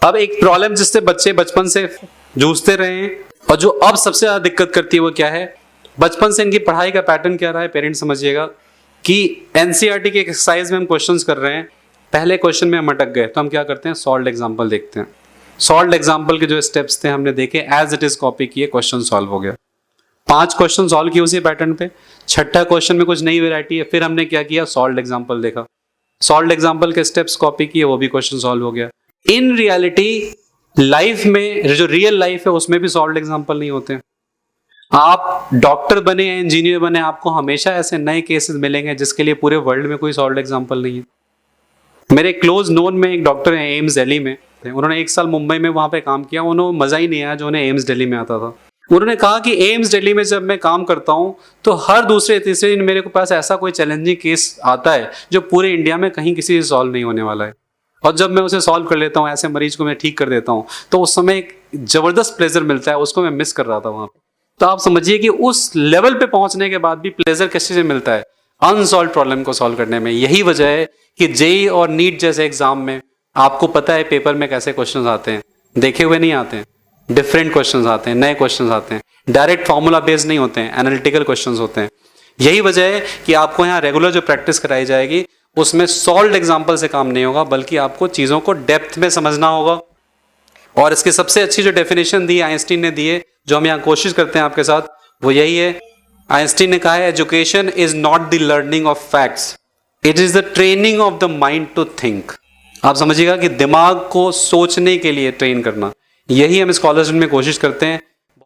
अब एक प्रॉब्लम जिससे बच्चे बचपन से जूझते रहे हैं और जो अब सबसे ज्यादा दिक्कत करती है वो क्या है, बचपन से इनकी पढ़ाई का पैटर्न क्या रहा है, पेरेंट्स समझिएगा कि एनसीईआरटी के एक्सरसाइज में हम क्वेश्चंस कर रहे हैं, पहले क्वेश्चन में हम अटक गए तो हम क्या करते हैं, सॉल्व्ड एग्जांपल देखते हैं। सॉल्व्ड एग्जांपल के जो स्टेप्स थे हमने देखे, एज इट इज कॉपी किए, क्वेश्चन सॉल्व हो गया। 5 क्वेश्चन सॉल्व किए उसी पैटर्न पे, छठा क्वेश्चन में कुछ नई वैरायटी है, फिर हमने क्या किया, सॉल्व्ड एग्जांपल देखा, सॉल्व्ड एग्जांपल के स्टेप्स कॉपी किए, वो भी क्वेश्चन सॉल्व हो गया। इन रियलिटी लाइफ में, जो रियल लाइफ है उसमें भी सॉल्व्ड एग्जांपल नहीं होते। आप डॉक्टर बने या इंजीनियर बने, आपको हमेशा ऐसे नए केसेस मिलेंगे जिसके लिए पूरे वर्ल्ड में कोई सॉल्व्ड एग्जांपल नहीं है। मेरे क्लोज नोन में एक डॉक्टर है एम्स दिल्ली में, उन्होंने 1 साल मुंबई में वहां पे काम किया, उन्होंने मजा ही नहीं आया जो उन्हें एम्स दिल्ली में आता था। उन्होंने कहा कि एम्स दिल्ली में जब मैं काम करता हूं तो हर दूसरे तीसरे दिन मेरे पास ऐसा कोई चैलेंजिंग केस आता है जो पूरे इंडिया में कहीं किसी से सॉल्व नहीं होने वाला है, और जब मैं उसे सॉल्व कर लेता हूं, ऐसे मरीज को मैं ठीक कर देता हूं, तो उस समय एक जबरदस्त प्लेजर मिलता है, उसको मैं मिस कर रहा था वहां पे। तो आप समझिए कि उस लेवल पे पहुंचने के बाद भी प्लेजर किस से मिलता है, अनसॉल्व प्रॉब्लम को सॉल्व करने में। यही वजह है कि जेई और नीट जैसे एग्जाम में आपको पता है पेपर में कैसे क्वेश्चंस आते हैं, देखे हुए नहीं आते हैं, डिफरेंट क्वेश्चंस आते हैं, नए क्वेश्चंस आते हैं, डायरेक्ट फॉर्मूला बेस्ड नहीं होते हैं, एनालिटिकल क्वेश्चंस होते हैं। यही वजह है कि आपको यहाँ रेगुलर जो प्रैक्टिस कराई जाएगी उसमें सॉल्व्ड एग्जाम्पल से काम नहीं होगा, बल्कि आपको चीजों को डेप्थ में समझना होगा। और इसकी सबसे अच्छी जो डेफिनेशन दी आइंस्टीन ने दी है, जो हम यहाँ कोशिश करते हैं आपके साथ, वो यही है। आइंस्टीन ने कहा है, education is not the learning of facts, it is the training of the mind to think. आप समझिएगा कि दिमाग को सोचने के लिए ट्रेन करना, यही हम स्कॉलरशिप में कोशिश करते हैं।